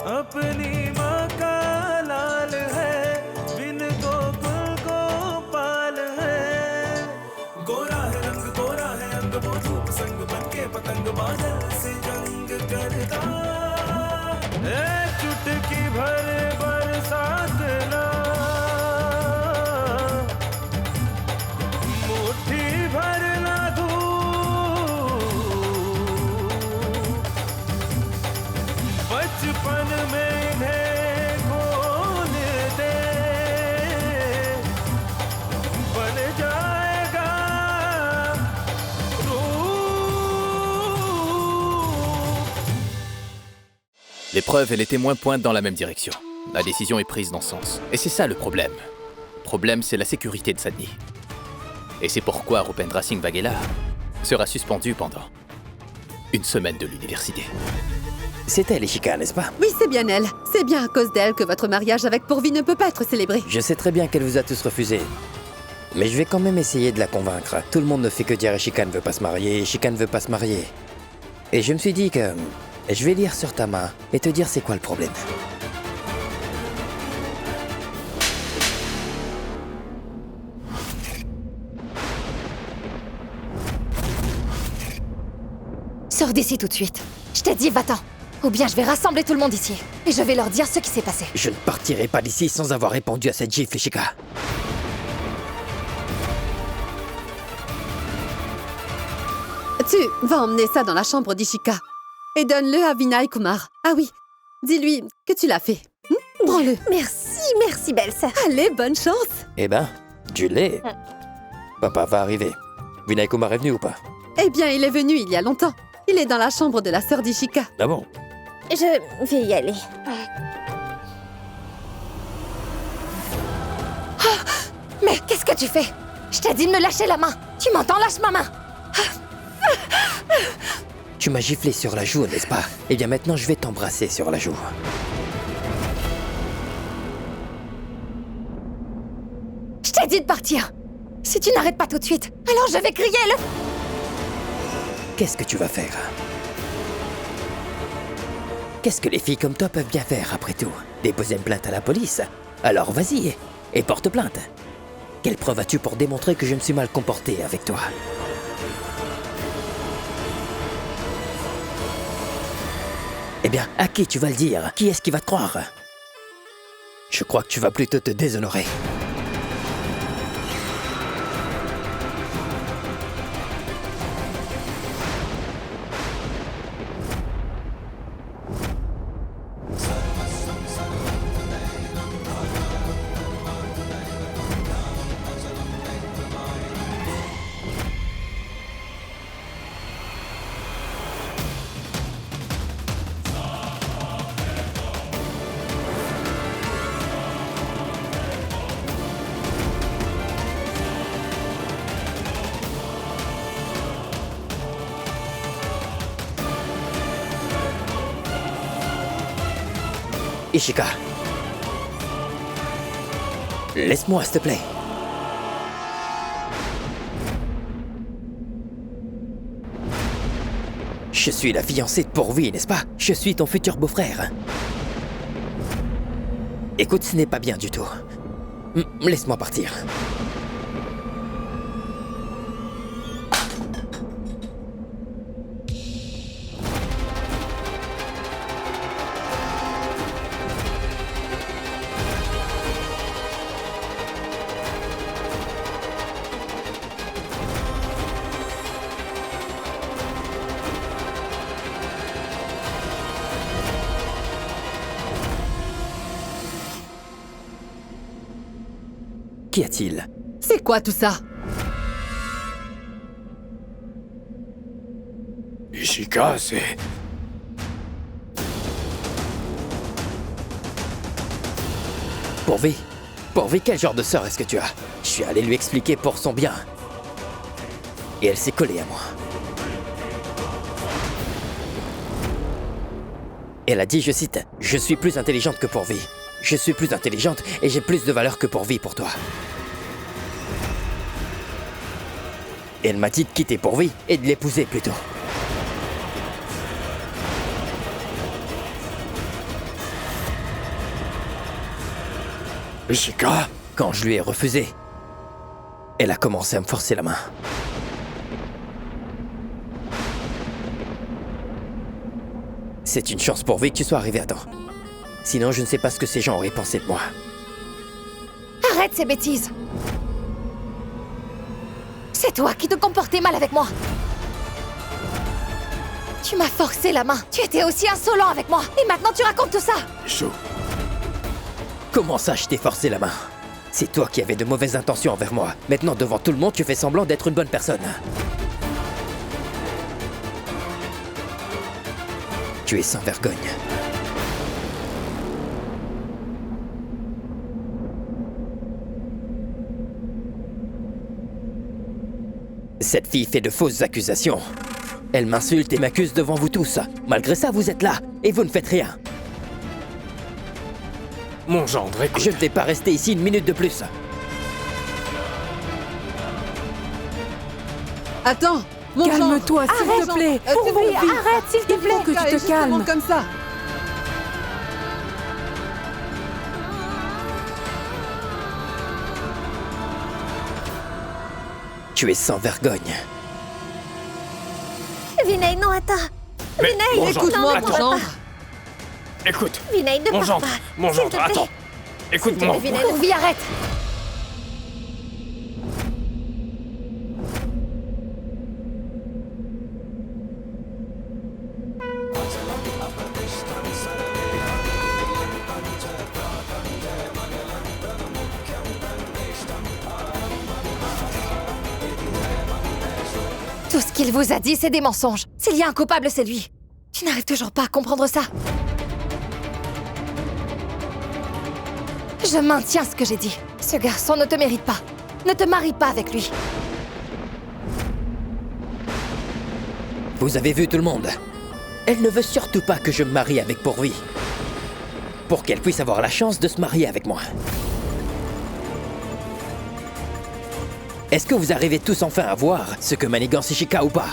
अपनी माँ का लाल है, बिन गोकुल गोपाल है। गोरा है रंग, गोरा है अंग, वो धूप संग बनके पतंग बादल से जंग करता। चुटकी भर बरसात ना, मुट्ठी भर ना धूप, बचपन में इन्हें खोल दे, बन जाएगा Les preuves et les témoins pointent dans la même direction. La décision est prise dans ce sens. Et c'est ça le problème. Le problème, c'est la sécurité de Sadhni. Et c'est pourquoi Rupendra Singh Vaghela sera suspendu pendant une semaine de l'université. C'est elle, Ishika, n'est-ce pas? Oui, c'est bien elle. C'est bien à cause d'elle que votre mariage avec Pourvi ne peut pas être célébré. Je sais très bien qu'elle vous a tous refusé. Mais je vais quand même essayer de la convaincre. Tout le monde ne fait que dire Ishika ne veut pas se marier, Ishika ne veut pas se marier. Et je me suis dit que... je vais lire sur ta main et te dire c'est quoi le problème. Sors d'ici tout de suite. Je t'ai dit, va-t'en. Ou bien je vais rassembler tout le monde ici. Et je vais leur dire ce qui s'est passé. Je ne partirai pas d'ici sans avoir répondu à cette gifle, Ishika. Tu vas emmener ça dans la chambre d'Ishika. Et donne-le à Vinay Kumar. Ah oui, dis-lui que tu l'as fait. Prends-le. Merci, belle sœur. Allez, bonne chance. Eh ben, tu l'es. Papa va arriver. Vinay Kumar est venu ou pas? Eh bien, il est venu il y a longtemps. Il est dans la chambre de la sœur d'Ishika. Ah bon? Je vais y aller. Oh, mais qu'est-ce que tu fais? Je t'ai dit de me lâcher la main. Tu m'entends? Lâche ma main. Tu m'as giflé sur la joue, n'est-ce pas? Eh bien maintenant, je vais t'embrasser sur la joue. Je t'ai dit de partir. Si tu n'arrêtes pas tout de suite, alors je vais crier le... Qu'est-ce que tu vas faire? Qu'est-ce que les filles comme toi peuvent bien faire, après tout? Déposer une plainte à la police? Alors vas-y, et porte plainte. Quelle preuve as-tu pour démontrer que je me suis mal comporté avec toi? Eh bien, à qui tu vas le dire? Qui est-ce qui va te croire? Je crois que tu vas plutôt te déshonorer. Ishika. Laisse-moi, s'il te plaît. Je suis la fiancée de Pourvi, n'est-ce pas? Je suis ton futur beau-frère. Écoute, ce n'est pas bien du tout. Laisse-moi partir. Qu'y a-t-il? C'est quoi tout ça? Ishika, c'est... Pourvi, quel genre de sœur est-ce que tu as? Je suis allé lui expliquer pour son bien. Et elle s'est collée à moi. Elle a dit, je cite, « Je suis plus intelligente que Pourvi. Je suis plus intelligente et j'ai plus de valeur que Pourvi pour toi. » Et elle m'a dit de quitter Pourvi et de l'épouser plutôt. Ishika? Quand je lui ai refusé, elle a commencé à me forcer la main. C'est une chance pour lui que tu sois arrivé à temps. Sinon, je ne sais pas ce que ces gens auraient pensé de moi. Arrête ces bêtises. C'est toi qui te comportais mal avec moi. Tu m'as forcé la main. Tu étais aussi insolent avec moi. Et maintenant tu racontes tout ça. Chaud. Comment ça, je t'ai forcé la main? C'est toi qui avais de mauvaises intentions envers moi. Maintenant, devant tout le monde, tu fais semblant d'être une bonne personne. Tu es sans vergogne. Cette fille fait de fausses accusations. Elle m'insulte et m'accuse devant vous tous. Malgré ça, vous êtes là, et vous ne faites rien. Mon gendre, écoute. Je ne vais pas rester ici une minute de plus. Attends, mon gendre. Calme-toi, s'il Arrête, te plaît. gendre. Pour Oui, mon fils. Arrête, s'il te Il faut plaît. que tu te calmes. Comme ça. Tu es sans vergogne. Vinay, non, attends. Mais, Vinay, mon gendre, Écoute-moi, attends. mon gendre. Écoute, Vinay, ne mon pars gendre, pas. mon S'il te gendre, plaît. attends. Écoute-moi. Vinay, Pourvi, arrête. Tout ce qu'il vous a dit, c'est des mensonges. S'il y a un coupable, c'est lui. Tu n'arrives toujours pas à comprendre ça. Je maintiens ce que j'ai dit. Ce garçon ne te mérite pas. Ne te marie pas avec lui. Vous avez vu tout le monde. Elle ne veut surtout pas que je me marie avec Pourvi. Pour qu'elle puisse avoir la chance de se marier avec moi. Est-ce que vous arrivez tous enfin à voir ce que manigance Ishika ou pas?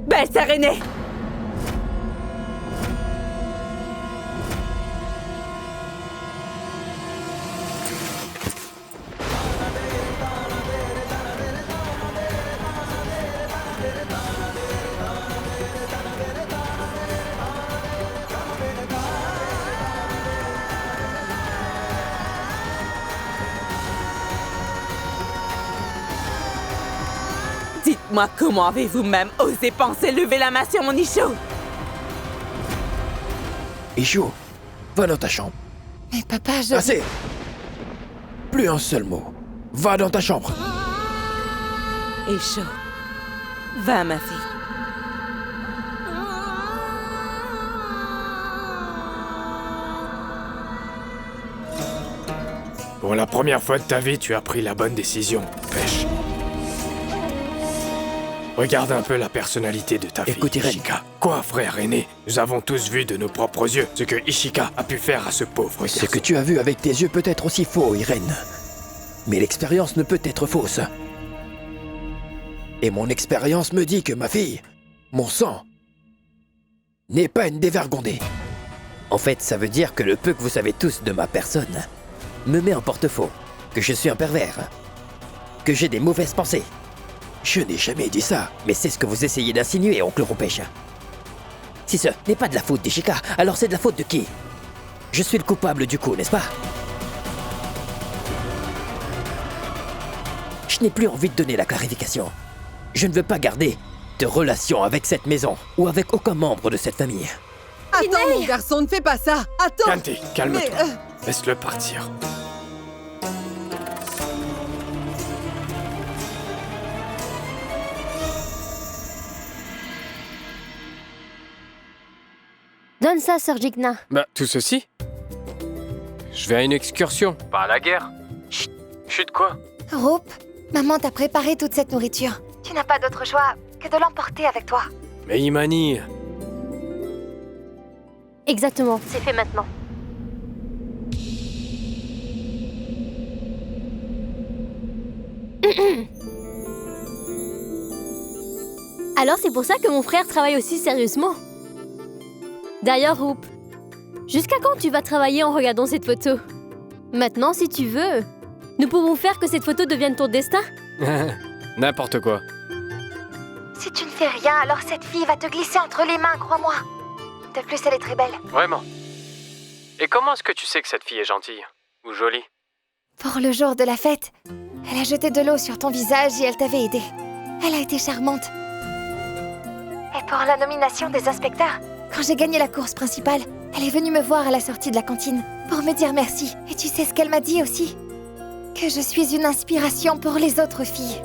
Belle sœur aînée. Dites-moi comment avez-vous même osé penser lever la main sur mon Isho? Isho, va dans ta chambre. Mais papa, je... Assez. Plus un seul mot. Va dans ta chambre. Isho, va ma fille. Pour la première fois de ta vie, tu as pris la bonne décision. Pêche. Regarde un peu la personnalité de ta fille, Écoute, Irène. Ishika. Quoi, frère aîné? Nous avons tous vu de nos propres yeux ce que Ishika a pu faire à ce pauvre Ce garçon. que tu as vu avec tes yeux peut être aussi faux, Irène. Mais l'expérience ne peut être fausse. Et mon expérience me dit que ma fille, mon sang, n'est pas une dévergondée. En fait, ça veut dire que le peu que vous savez tous de ma personne me met en porte-faux, que je suis un pervers, que j'ai des mauvaises pensées. Je n'ai jamais dit ça, mais c'est ce que vous essayez d'insinuer, oncle Ropèche. Si ce n'est pas de la faute d'Ishika, alors c'est de la faute de qui? Je suis le coupable du coup, n'est-ce pas? Je n'ai plus envie de donner la clarification. Je ne veux pas garder de relation avec cette maison ou avec aucun membre de cette famille. Attends, mon garçon, ne fais pas ça. Attends. Kanti, calme-toi. Mais, Laisse-le partir. Donne ça, Sir Jigna. Bah, tout ceci? Je vais à une excursion, pas à la guerre. Chut, chut quoi? Rope, maman t'a préparé toute cette nourriture. Tu n'as pas d'autre choix que de l'emporter avec toi. Mais Imani, Exactement, c'est fait maintenant. Alors c'est pour ça que mon frère travaille aussi sérieusement. D'ailleurs, Hoop, jusqu'à quand tu vas travailler en regardant cette photo? Maintenant, si tu veux, nous pouvons faire que cette photo devienne ton destin. N'importe quoi. Si tu ne fais rien, alors cette fille va te glisser entre les mains, crois-moi. De plus, elle est très belle. Vraiment. Et comment est-ce que tu sais que cette fille est gentille? Ou jolie? Pour le jour de la fête, elle a jeté de l'eau sur ton visage et elle t'avait aidé. Elle a été charmante. Et pour la nomination des inspecteurs, quand j'ai gagné la course principale, elle est venue me voir à la sortie de la cantine pour me dire merci. Et tu sais ce qu'elle m'a dit aussi? Que je suis une inspiration pour les autres filles.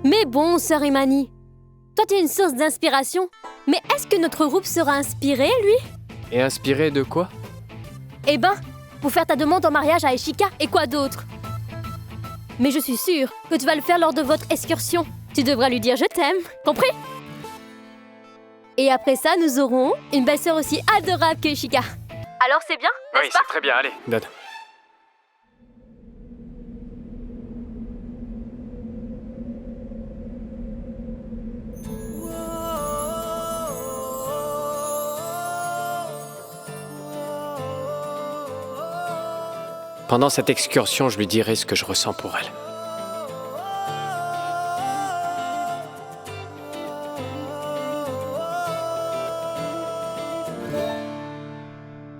Mais bon, sœur Imani, toi tu es une source d'inspiration. Mais est-ce que notre groupe sera inspiré, lui? Et inspiré de quoi? Eh ben, pour faire ta demande en mariage à Ishika et quoi d'autre? Mais je suis sûre que tu vas le faire lors de votre excursion. Tu devras lui dire je t'aime, compris? Et après ça, nous aurons une belle-sœur aussi adorable que Ishika. Alors c'est bien, Oui, n'est-ce pas? c'est très bien, allez, donne. Pendant cette excursion, je lui dirai ce que je ressens pour elle.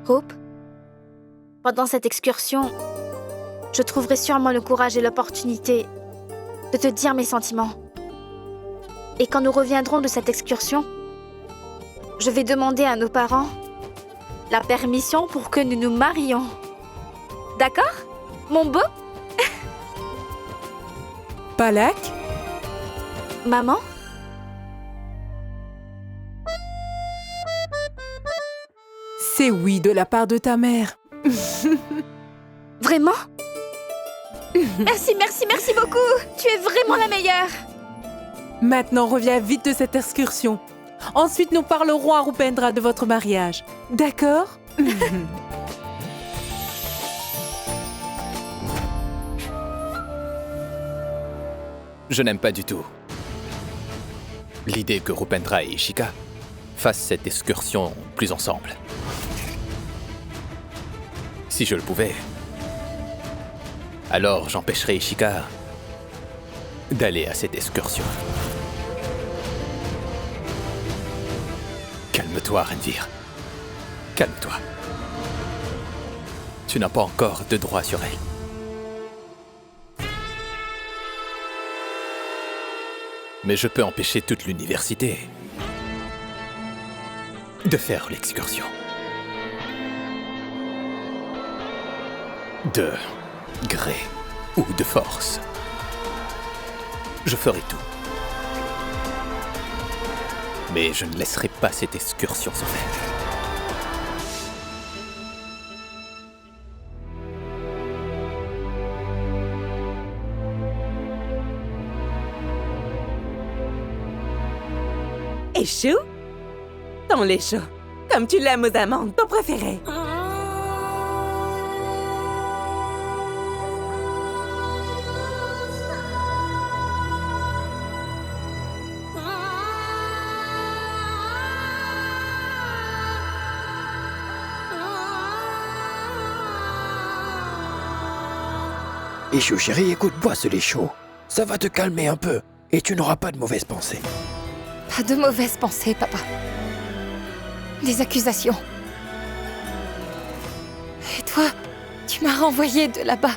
Hope, pendant cette excursion, je trouverai sûrement le courage et l'opportunité de te dire mes sentiments. Et quand nous reviendrons de cette excursion, je vais demander à nos parents la permission pour que nous nous marions. D'accord, mon beau? Palak? Maman? C'est oui de la part de ta mère. Vraiment? Merci, merci, merci beaucoup. Tu es vraiment la meilleure. Maintenant, reviens vite de cette excursion. Ensuite, nous parlerons à Rupendra de votre mariage. D'accord? Je n'aime pas du tout l'idée que Rupendra et Ishika fassent cette excursion plus ensemble. Si je le pouvais, alors j'empêcherais Ishika d'aller à cette excursion. Calme-toi, Renvir. Calme-toi. Tu n'as pas encore de droit sur elle. Mais je peux empêcher toute l'université de faire l'excursion. De gré ou de force. Je ferai tout. Mais je ne laisserai pas cette excursion se faire. Et chou? Ton lait chaud, comme tu l'aimes aux amandes, ton préféré. Ichou chérie, écoute-moi ce lait chaud. Ça va te calmer un peu et tu n'auras pas de mauvaises pensées. Pas de mauvaises pensées, papa. Des accusations. Et toi, tu m'as renvoyé de là-bas,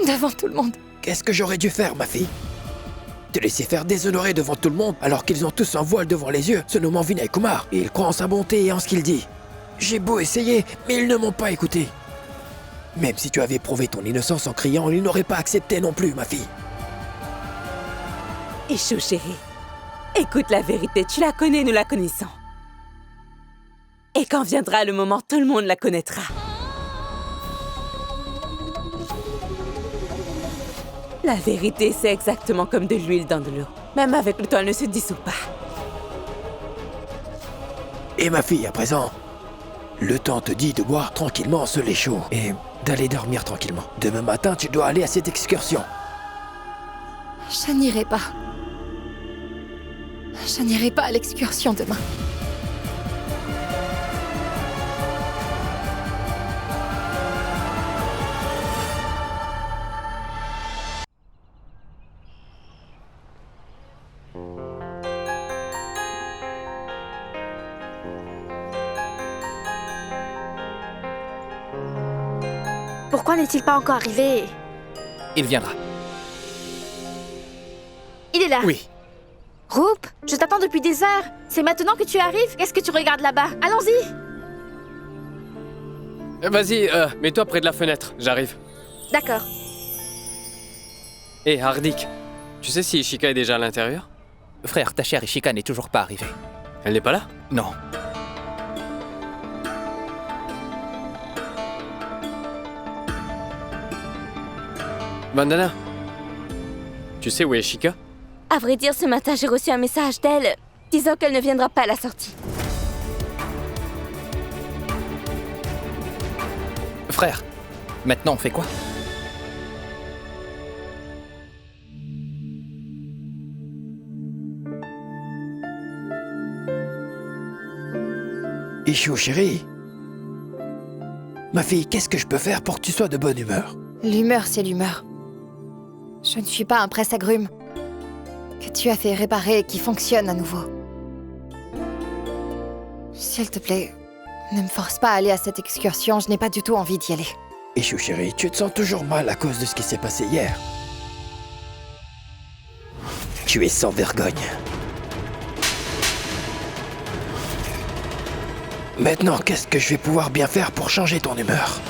devant tout le monde. Qu'est-ce que j'aurais dû faire, ma fille? Te laisser faire déshonorer devant tout le monde alors qu'ils ont tous un voile devant les yeux, se nommant Vinay Kumar, et ils croient en sa bonté et en ce qu'il dit. J'ai beau essayer, mais ils ne m'ont pas écouté. Même si tu avais prouvé ton innocence en criant, ils n'auraient pas accepté non plus, ma fille. Et chou chérie, écoute la vérité, tu la connais, nous la connaissons. Et quand viendra le moment, tout le monde la connaîtra. La vérité, c'est exactement comme de l'huile dans de l'eau. Même avec le temps, elle ne se dissout pas. Et ma fille, à présent, le temps te dit de boire tranquillement ce lait chaud et d'aller dormir tranquillement. Demain matin, tu dois aller à cette excursion. Je n'irai pas. Je n'irai pas à l'excursion demain. Pourquoi n'est-il pas encore arrivé? Il viendra. Il est là. Oui. Roop, je t'attends depuis des heures. C'est maintenant que tu arrives? Qu'est-ce que tu regardes là-bas? Allons-y. Vas-y, mets-toi près de la fenêtre, j'arrive. D'accord. Hé, Hardik, tu sais si Ishika est déjà à l'intérieur? Frère, ta chère Ishika n'est toujours pas arrivée. Elle n'est pas là? Non. Vandana, tu sais où est Ishika? À vrai dire, ce matin, j'ai reçu un message d'elle disant qu'elle ne viendra pas à la sortie. Frère, maintenant on fait quoi? Ishu, chérie. Ma fille, qu'est-ce que je peux faire pour que tu sois de bonne humeur? L'humeur, c'est l'humeur. Je ne suis pas un presse-agrumes que tu as fait réparer et qui fonctionne à nouveau. S'il te plaît, ne me force pas à aller à cette excursion, je n'ai pas du tout envie d'y aller. Ishu, chérie, tu te sens toujours mal à cause de ce qui s'est passé hier. Tu es sans vergogne. Maintenant, qu'est-ce que je vais pouvoir bien faire pour changer ton humeur?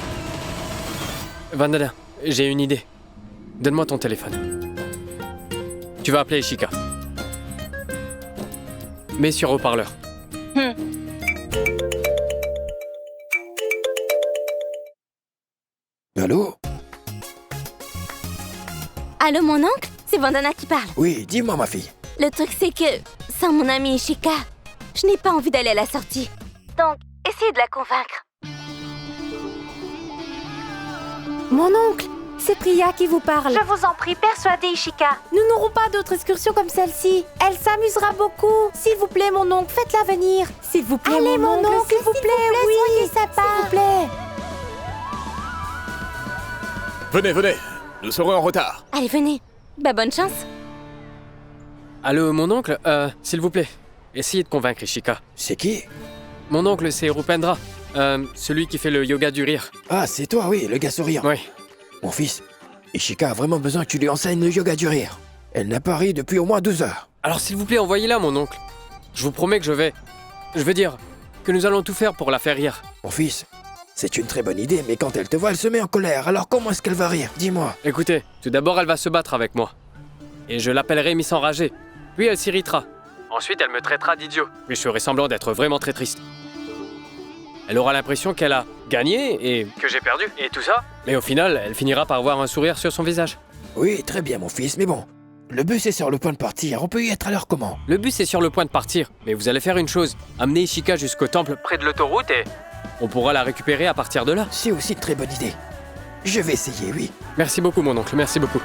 Vandana, j'ai une idée. Donne-moi ton téléphone. Tu vas appeler Ishika. Mets sur haut-parleur. Allô? Allô, mon oncle? C'est Vandana qui parle. Oui, dis-moi, ma fille. Le truc, c'est que, sans mon amie Ishika, je n'ai pas envie d'aller à la sortie. Donc, essayez de la convaincre. Mon oncle, c'est Priya qui vous parle. Je vous en prie, persuadez Ishika. Nous n'aurons pas d'autre excursion comme celle-ci. Elle s'amusera beaucoup. S'il vous plaît, mon oncle, faites-la venir. S'il vous plaît, Allez, mon oncle, s'il vous plaît, oui. soyez sympa. S'il vous plaît. Venez, venez, nous serons en retard. Allez, venez. Bah, bonne chance. Allô, mon oncle, s'il vous plaît, essayez de convaincre Ishika. C'est qui? Mon oncle, c'est Rupendra, celui qui fait le yoga du rire. Ah, c'est toi, oui, le gars souriant. Oui. Mon fils, Ishika a vraiment besoin que tu lui enseignes le yoga du rire. Elle n'a pas ri depuis au moins 2 heures. Alors, s'il vous plaît, envoyez-la, mon oncle. Je vous promets que je veux dire, que nous allons tout faire pour la faire rire. Mon fils, c'est une très bonne idée, mais quand elle te voit, elle se met en colère. Alors comment est-ce qu'elle va rire? Dis-moi. Écoutez, tout d'abord, elle va se battre avec moi. Et je l'appellerai Miss Enragée. Puis elle s'irritera. Ensuite, elle me traitera d'idiot. Puis je ferai semblant d'être vraiment très triste. Elle aura l'impression qu'elle a gagné et que j'ai perdu et tout ça. Mais au final, elle finira par avoir un sourire sur son visage. Oui, très bien, mon fils, mais bon. Le bus est sur le point de partir. On peut y être à l'heure comment? Le bus est sur le point de partir, mais vous allez faire une chose. Amener Ishika jusqu'au temple près de l'autoroute et on pourra la récupérer à partir de là. C'est aussi une très bonne idée. Je vais essayer, oui. Merci beaucoup, mon oncle, merci beaucoup.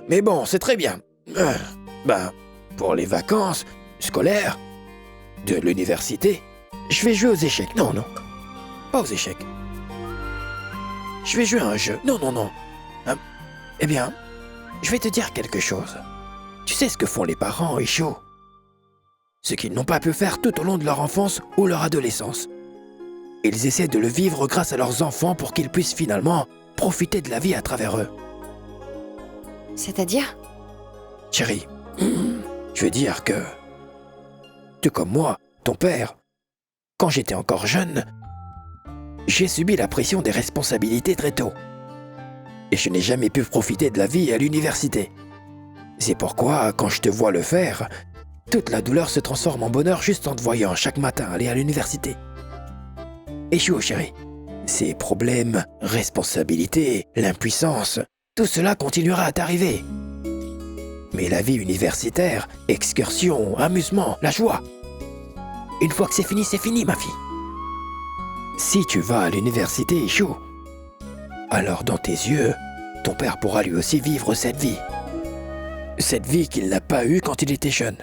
Mais bon, c'est très bien. Pour les vacances scolaires de l'université, je vais jouer aux échecs. Non, non. Pas aux échecs. Je vais jouer à un jeu. Non, non, non. Eh bien, je vais te dire quelque chose. Tu sais ce que font les parents, Ishu? Ce qu'ils n'ont pas pu faire tout au long de leur enfance ou leur adolescence. Ils essaient de le vivre grâce à leurs enfants pour qu'ils puissent finalement profiter de la vie à travers eux. C'est-à-dire? Chérie, je veux dire que, tout comme moi, ton père, quand j'étais encore jeune, j'ai subi la pression des responsabilités très tôt. Et je n'ai jamais pu profiter de la vie à l'université. C'est pourquoi, quand je te vois le faire, toute la douleur se transforme en bonheur juste en te voyant chaque matin aller à l'université. Échoue, chérie. Ces problèmes, responsabilités, l'impuissance, tout cela continuera à t'arriver. Mais la vie universitaire, excursion, amusement, la joie, Une fois que c'est fini, ma fille. Si tu vas à l'université, Ishu, alors dans tes yeux, ton père pourra lui aussi vivre cette vie. Cette vie qu'il n'a pas eue quand il était jeune.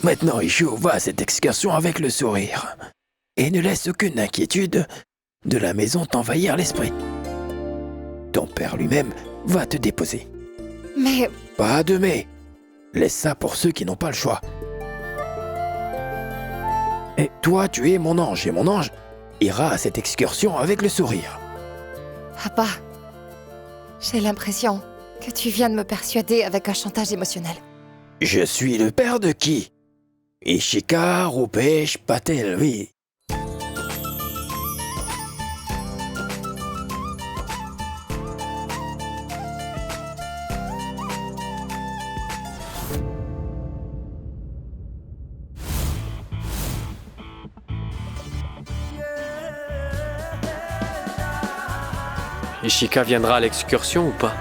Maintenant, Ishu, va à cette excursion avec le sourire. Et ne laisse aucune inquiétude de la maison t'envahir l'esprit. Ton père lui-même va te déposer. Mais Pas de mais. Laisse ça pour ceux qui n'ont pas le choix. Et toi, tu es mon ange, et mon ange ira à cette excursion avec le sourire. papa, j'ai l'impression que tu viens de me persuader avec un chantage émotionnel. Je suis le père de qui? Ishika, Rupesh, Patel, oui. Ishika viendra à l'excursion ou pas?